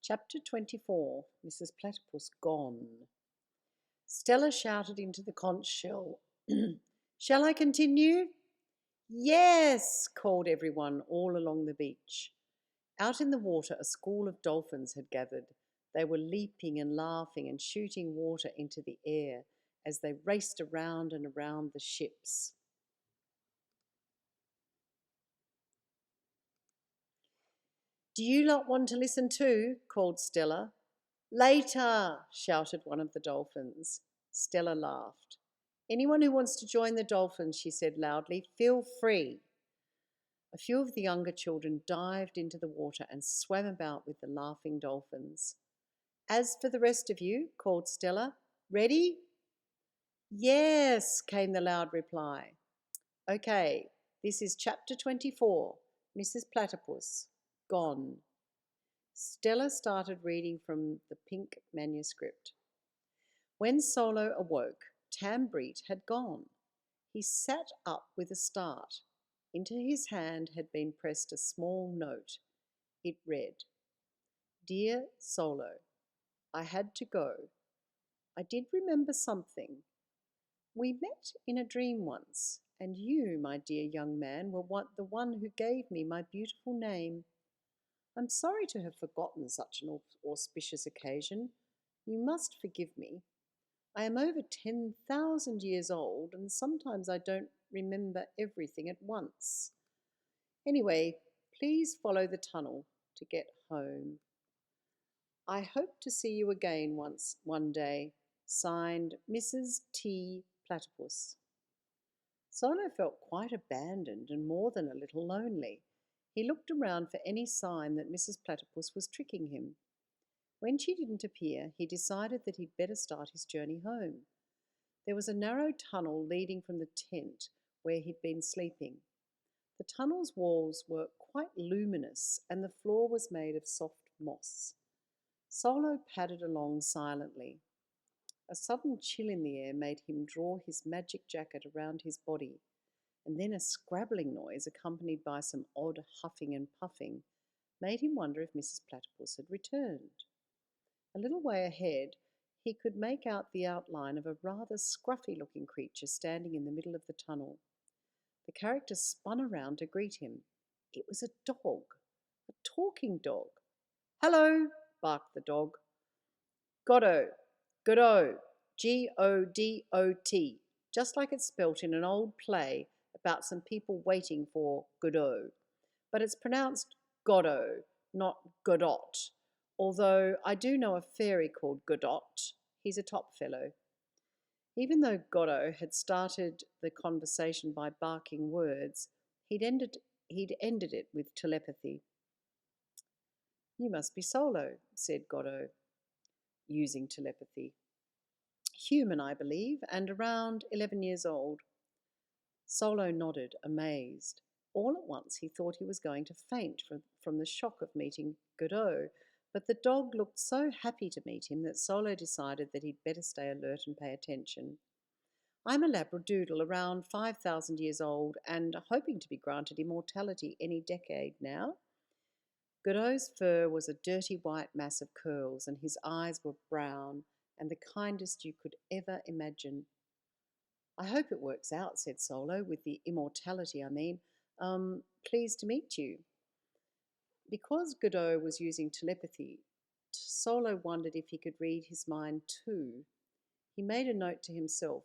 Chapter 24. Mrs. Platypus Gone. Stella shouted into the conch shell. Shall I continue? Yes, called everyone all along the beach. Out in the water, a school of dolphins had gathered. They were leaping and laughing and shooting water into the air as they raced around and around the ships. Do you lot want to listen too? Called Stella. Later, shouted one of the dolphins. Stella laughed. Anyone who wants to join the dolphins, she said loudly, feel free. A few of the younger children dived into the water and swam about with the laughing dolphins. As for the rest of you, called Stella, ready? Yes, came the loud reply. Okay, this is chapter 24, Mrs. Platypus, Gone. Stella started reading from the pink manuscript. When Solo awoke, Tambreet had gone. He sat up with a start. Into his hand had been pressed a small note. It read, Dear Solo, I had to go. I did remember something. We met in a dream once, and you, my dear young man, were the one who gave me my beautiful name. I'm sorry to have forgotten such an auspicious occasion. You must forgive me. I am over 10,000 years old, and sometimes I don't remember everything at once. Anyway, please follow the tunnel to get home. I hope to see you again one day. Signed, Mrs. T. Platypus. Solo felt quite abandoned and more than a little lonely. He looked around for any sign that Mrs. Platypus was tricking him. When she didn't appear, he decided that he'd better start his journey home. There was a narrow tunnel leading from the tent where he'd been sleeping. The tunnel's walls were quite luminous and the floor was made of soft moss. Solo padded along silently. A sudden chill in the air made him draw his magic jacket around his body, and then a scrabbling noise accompanied by some odd huffing and puffing made him wonder if Mrs. Platypus had returned. A little way ahead, he could make out the outline of a rather scruffy-looking creature standing in the middle of the tunnel. The character spun around to greet him. It was a dog, a talking dog. Hello, barked the dog. Godot, Godot, Godot, just like it's spelt in an old play about some people waiting for Godot. But it's pronounced Godot, not Godot, although I do know a fairy called Godot. He's a top fellow. Even though Godot had started the conversation by barking words, he'd ended it with telepathy. You must be Solo, said Godot, using telepathy. Human, I believe, and around 11 years old. Solo nodded, amazed. All at once he thought he was going to faint from the shock of meeting Godot, but the dog looked so happy to meet him that Solo decided that he'd better stay alert and pay attention. I'm a labradoodle around 5,000 years old and hoping to be granted immortality any decade now. Godot's fur was a dirty white mass of curls and his eyes were brown and the kindest you could ever imagine. I hope it works out, said Solo, with the immortality, I mean. Pleased to meet you. Because Godot was using telepathy, Solo wondered if he could read his mind too. He made a note to himself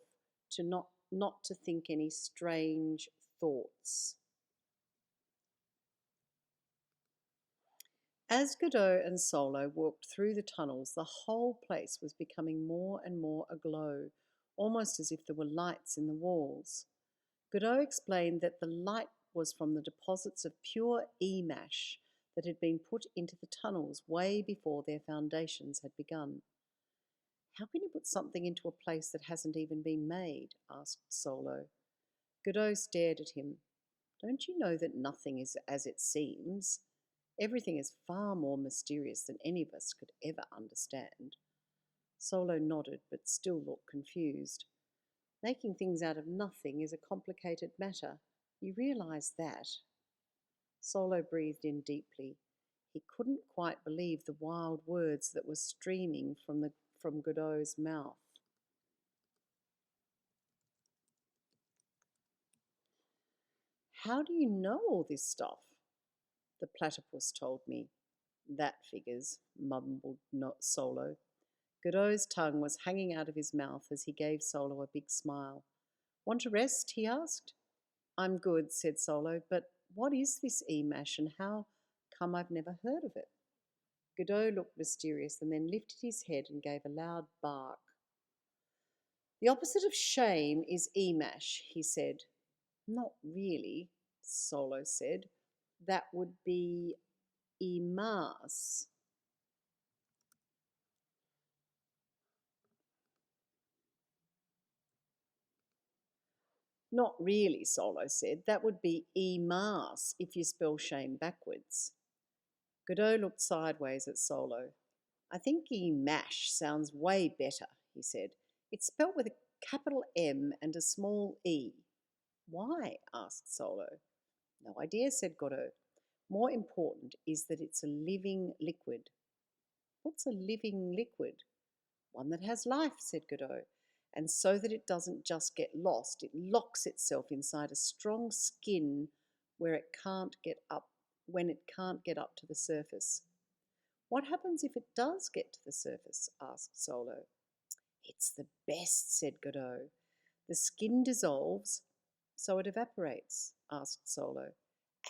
to not to think any strange thoughts. As Godot and Solo walked through the tunnels, the whole place was becoming more and more aglow, almost as if there were lights in the walls. Godot explained that the light was from the deposits of pure e-mash that had been put into the tunnels way before their foundations had begun. How can you put something into a place that hasn't even been made? Asked Solo. Godot stared at him. Don't you know that nothing is as it seems? Everything is far more mysterious than any of us could ever understand. Solo nodded, but still looked confused. Making things out of nothing is a complicated matter. You realize that? Solo breathed in deeply. He couldn't quite believe the wild words that were streaming from Godot's mouth. How do you know all this stuff? The platypus told me. That figures, mumbled Solo. Godot's tongue was hanging out of his mouth as he gave Solo a big smile. Want a rest? He asked. I'm good, said Solo, but what is this e-mash and how come I've never heard of it? Godot looked mysterious and then lifted his head and gave a loud bark. The opposite of shame is e-mash, he said. Not really, Solo said. That would be emas. Not really, Solo said. That would be emas if you spell shame backwards. Godot looked sideways at Solo. I think e-mash sounds way better, he said. It's spelt with a capital M and a small e. Why? Asked Solo. No idea, said Godot. More important is that it's a living liquid. What's a living liquid? One that has life, said Godot. And so that it doesn't just get lost, it locks itself inside a strong skin where it can't get up when it can't get up to the surface. What happens if it does get to the surface? Asked Solo. It's the best, said Godot. The skin dissolves, so it evaporates, asked Solo.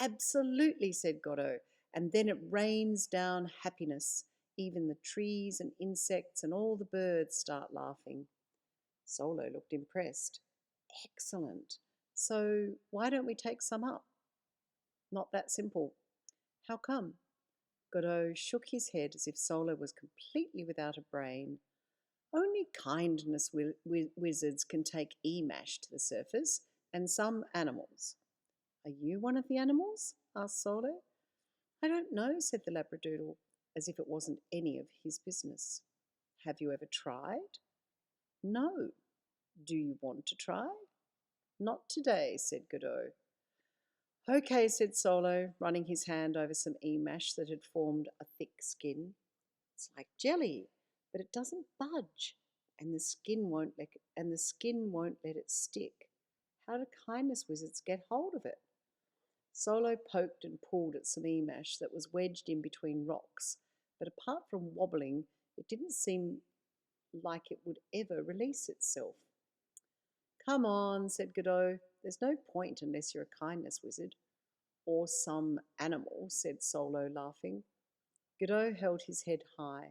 Absolutely, said Godot, and then it rains down happiness. Even the trees and insects and all the birds start laughing. Solo looked impressed. Excellent. So why don't we take some up? Not that simple. How come? Godot shook his head as if Solo was completely without a brain. Only kindness wizards can take e-mash to the surface, and some animals. Are you one of the animals? Asked Solo. I don't know, said the Labradoodle, as if it wasn't any of his business. Have you ever tried? No. Do you want to try? Not today, said Godot. Okay, said Solo, running his hand over some e-mash that had formed a thick skin. It's like jelly, but it doesn't budge, and the skin won't let it stick. How do kindness wizards get hold of it? Solo poked and pulled at some e-mash that was wedged in between rocks, but apart from wobbling, it didn't seem like it would ever release itself. Come on, said Godot. There's no point unless you're a kindness wizard. Or some animal, said Solo, laughing. Godot held his head high.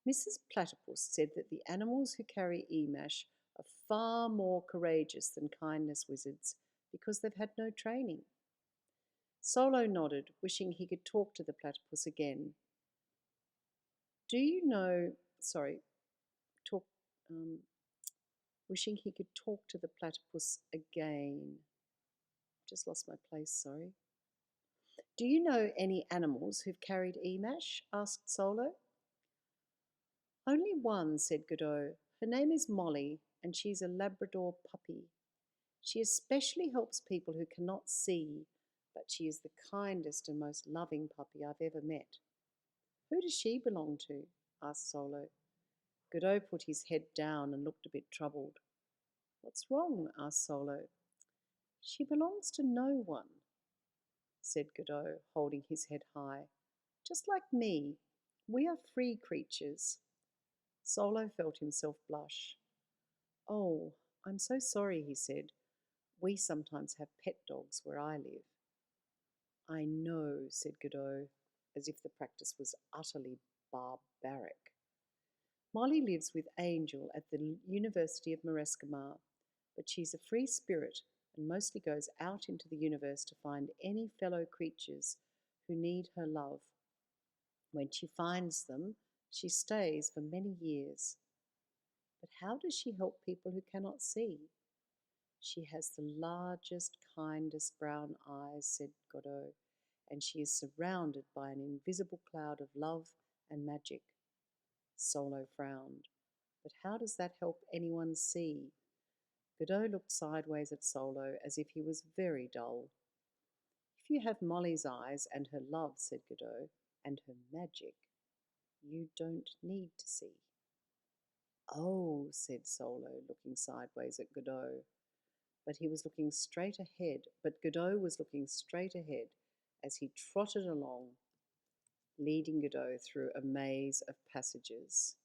Mrs. Platypus said that the animals who carry e-mash are far more courageous than kindness wizards because they've had no training. Solo nodded, wishing he could talk to the platypus again. Wishing he could talk to the platypus again. Just lost my place, sorry. Do you know any animals who've carried e-mash? Asked Solo. Only one, said Godot. Her name is Molly, and she's a Labrador puppy. She especially helps people who cannot see, but she is the kindest and most loving puppy I've ever met. Who does she belong to? Asked Solo. Godot put his head down and looked a bit troubled. What's wrong? Asked Solo. She belongs to no one, said Godot, holding his head high. Just like me. We are free creatures. Solo felt himself blush. Oh, I'm so sorry, he said. We sometimes have pet dogs where I live. I know, said Godot, as if the practice was utterly barbaric. Molly lives with Angel at the University of Marescimar, but she's a free spirit and mostly goes out into the universe to find any fellow creatures who need her love. When she finds them, she stays for many years. But how does she help people who cannot see? She has the largest, kindest brown eyes, said Godot, and she is surrounded by an invisible cloud of love and magic. Solo frowned. But how does that help anyone see? Godot looked sideways at Solo as if he was very dull. If you have Molly's eyes and her love, said Godot, and her magic you don't need to see. Oh, said Solo, looking sideways at Godot. But Godot was looking straight ahead as he trotted along, leading Godot through a maze of passages.